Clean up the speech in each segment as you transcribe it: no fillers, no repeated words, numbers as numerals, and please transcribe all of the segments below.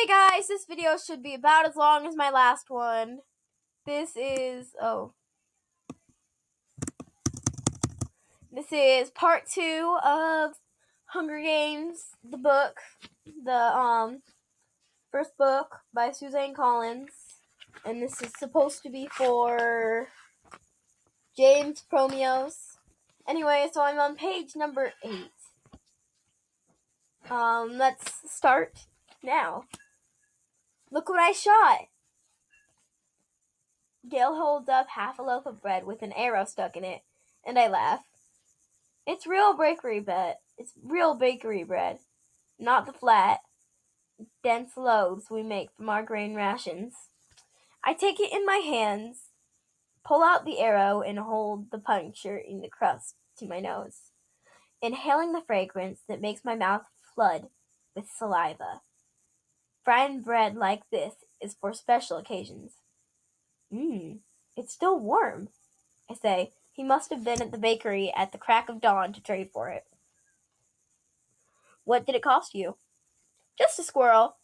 Hey guys, this video should be about as long as my last one. This is part 2 of Hunger Games, the book, the first book by Suzanne Collins, and this is supposed to be for James Promeos. Anyway, so I'm on page number 8. Let's start now. Look what I shot! Gail holds up half a loaf of bread with an arrow stuck in it, and I laugh. It's real bakery bread. Not the flat, dense loaves we make from our grain rations. I take it in my hands, pull out the arrow, and hold the puncture in the crust to my nose, inhaling the fragrance that makes my mouth flood with saliva. Frying bread like this is for special occasions. It's still warm, I say. He must have been at the bakery at the crack of dawn to trade for it. What did it cost you? Just a squirrel.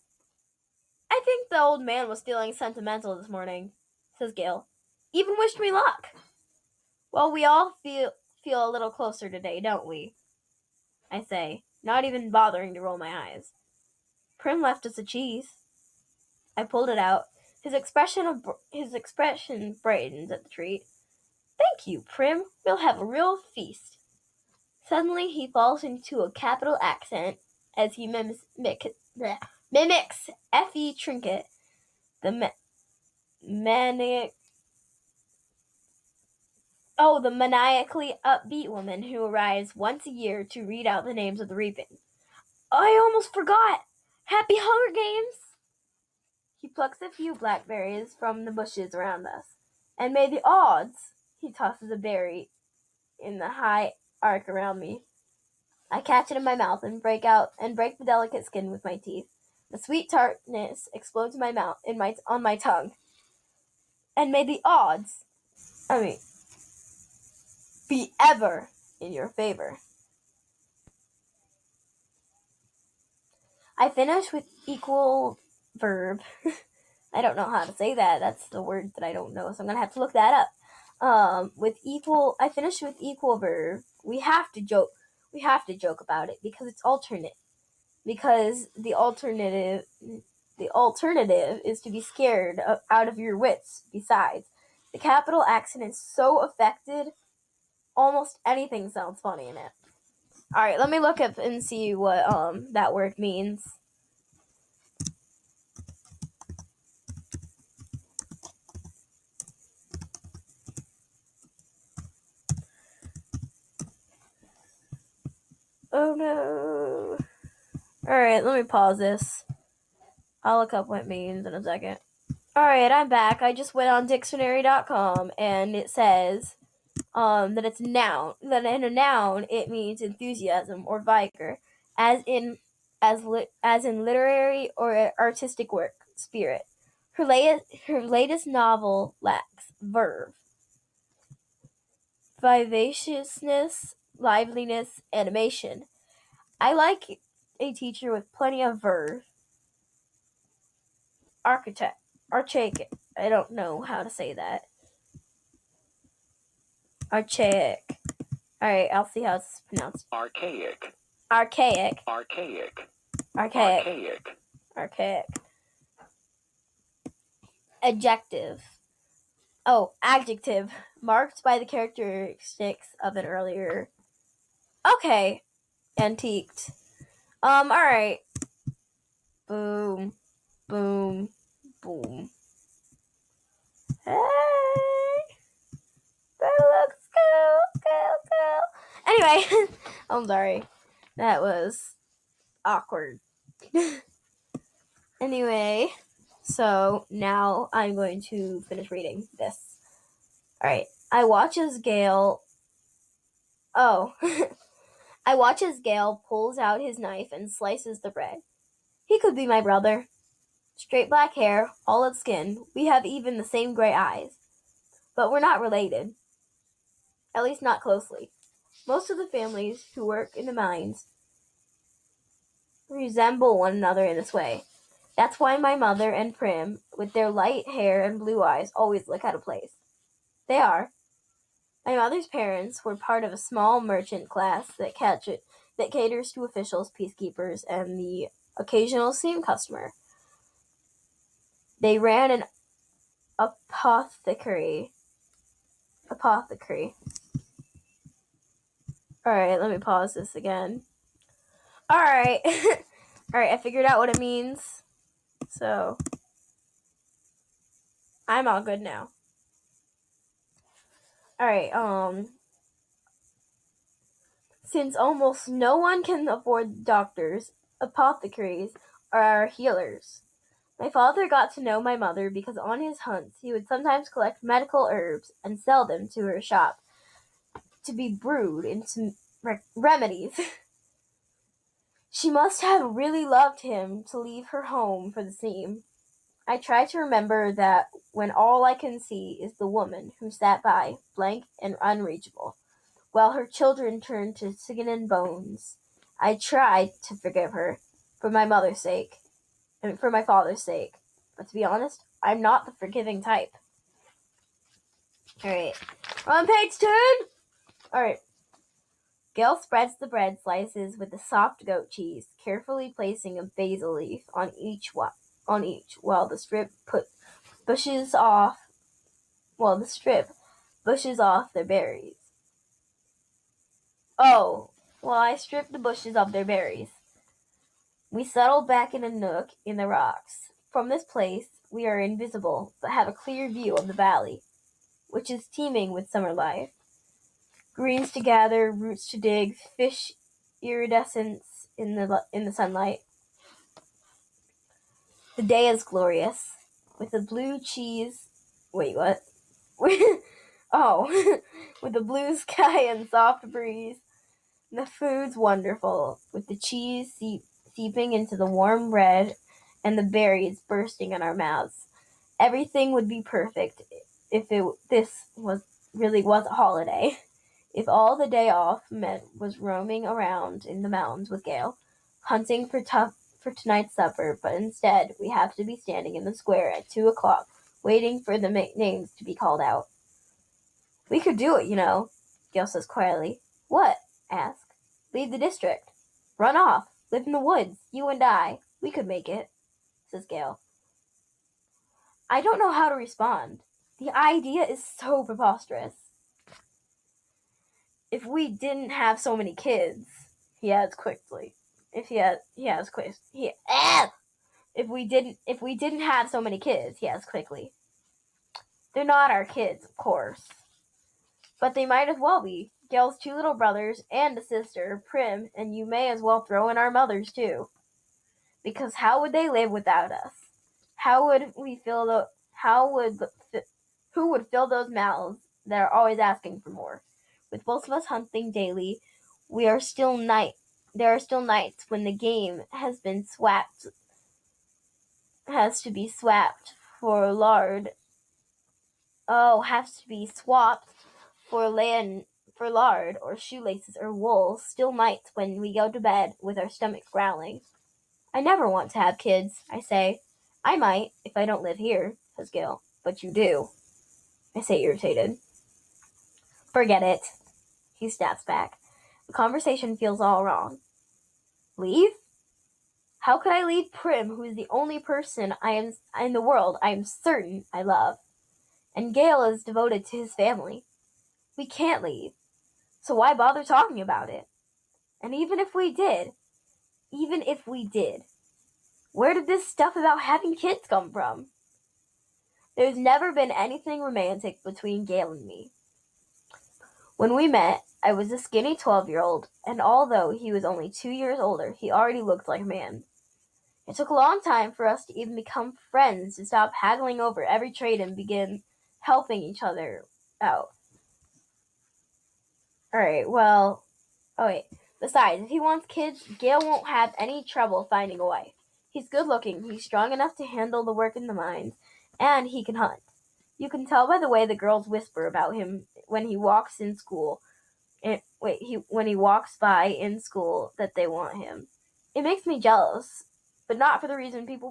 I think the old man was feeling sentimental this morning, says Gail. Even wished me luck. Well, we all feel a little closer today, don't we? I say, not even bothering to roll my eyes. Prim left us a cheese. I pulled it out. His expression brightens at the treat. Thank you, Prim. We'll have a real feast. Suddenly he falls into a capital accent as he mimics Effie Trinket, the maniacally upbeat woman who arrives once a year to read out the names of the reaping. I almost forgot! Happy Hunger Games! He plucks a few blackberries from the bushes around us, and may the odds! He tosses a berry in the high arc around me. I catch it in my mouth and break the delicate skin with my teeth. The sweet tartness explodes in my mouth, on my tongue. And may the odds, be ever in your favor. I finish with equal verb. I don't know how to say that. That's the word that I don't know, so I'm gonna have to look that up. I finish with equal verb. We have to joke about it because it's alternate. Because the alternative is to be scared out of your wits. Besides, the capital accent is so affected, almost anything sounds funny in it. Alright, let me look up and see what that word means. Oh no. Alright, let me pause this. I'll look up what it means in a second. Alright, I'm back. I just went on dictionary.com and it says that it's noun. That in a noun it means enthusiasm or vigor, as in literary or artistic work, spirit. Her latest novel lacks verve, vivaciousness, liveliness, animation. I like a teacher with plenty of verve. Archaic. I don't know how to say that. Archaic. Alright, I'll see how it's pronounced. Archaic. Adjective. Adjective. Marked by the characteristics of an earlier. Okay. Antiqued. Alright. Boom. Boom. Boom. Hey! That looks cool. Anyway, I'm sorry. That was awkward. Anyway, so now I'm going to finish reading this. Alright. I watch as Gail pulls out his knife and slices the bread. He could be my brother. Straight black hair, olive skin. We have even the same gray eyes. But we're not related. At least not closely. Most of the families who work in the mines resemble one another in this way. That's why my mother and Prim, with their light hair and blue eyes, always look out of place. They are. My mother's parents were part of a small merchant class that caters to officials, peacekeepers, and the occasional steam customer. They ran an apothecary. Alright, let me pause this again. Alright. Alright, I figured out what it means. So, I'm all good now. Alright, since almost no one can afford doctors, apothecaries are healers. My father got to know my mother because on his hunts he would sometimes collect medical herbs and sell them to her shop to be brewed into remedies. She must have really loved him to leave her home for the same. I try to remember that when all I can see is the woman who sat by, blank and unreachable, while her children turned to skin and bones. I tried to forgive her, for my mother's sake, and for my father's sake. But to be honest, I'm not the forgiving type. Alright, on page 10! Alright. Gail spreads the bread slices with the soft goat cheese, carefully placing a basil leaf on each, while the strip bushes off their berries. Oh, well, I stripped the bushes of their berries. We settle back in a nook in the rocks. From this place, we are invisible, but have a clear view of the valley, which is teeming with summer life. Greens to gather, roots to dig, fish iridescence in the sunlight. The day is glorious, with the blue cheese. Wait, what? Oh, with the blue sky and soft breeze. The food's wonderful, with the cheese seeping into the warm bread and the berries bursting in our mouths. Everything would be perfect if this was a holiday. If all the day off meant was roaming around in the mountains with Gail, hunting for tonight's supper, but instead we have to be standing in the square at 2 o'clock, waiting for the names to be called out. We could do it, Gail says quietly. What? Ask. Leave the district. Run off. Live in the woods. You and I. We could make it, says Gail. I don't know how to respond. The idea is so preposterous. If we didn't have so many kids, he adds quickly. If we didn't have so many kids, he adds quickly. They're not our kids, of course. But they might as well be. Gail's 2 little brothers and a sister, Prim, and you may as well throw in our mothers too. Because how would they live without us? Who would fill those mouths that are always asking for more? With both of us hunting daily, there are still nights when the game has to be swapped for lard. Has to be swapped for lard or shoelaces or wool. Still nights when we go to bed with our stomachs growling. I never want to have kids, I say. I might, if I don't live here, says Gail. But you do, I say, irritated. Forget it, he snaps back. The conversation feels all wrong. Leave? How could I leave Prim, who is the only person in the world I am certain I love? And Gail is devoted to his family. We can't leave. So why bother talking about it? And even if we did, where did this stuff about having kids come from? There's never been anything romantic between Gail and me. When we met, I was a skinny 12-year-old, and although he was only 2 years older, he already looked like a man. It took a long time for us to even become friends, to stop haggling over every trade and begin helping each other out. Besides, if he wants kids, Gail won't have any trouble finding a wife. He's good looking, he's strong enough to handle the work in the mines, and he can hunt. You can tell by the way the girls whisper about him when he walks by in school that they want him. It makes me jealous, but not for the reason people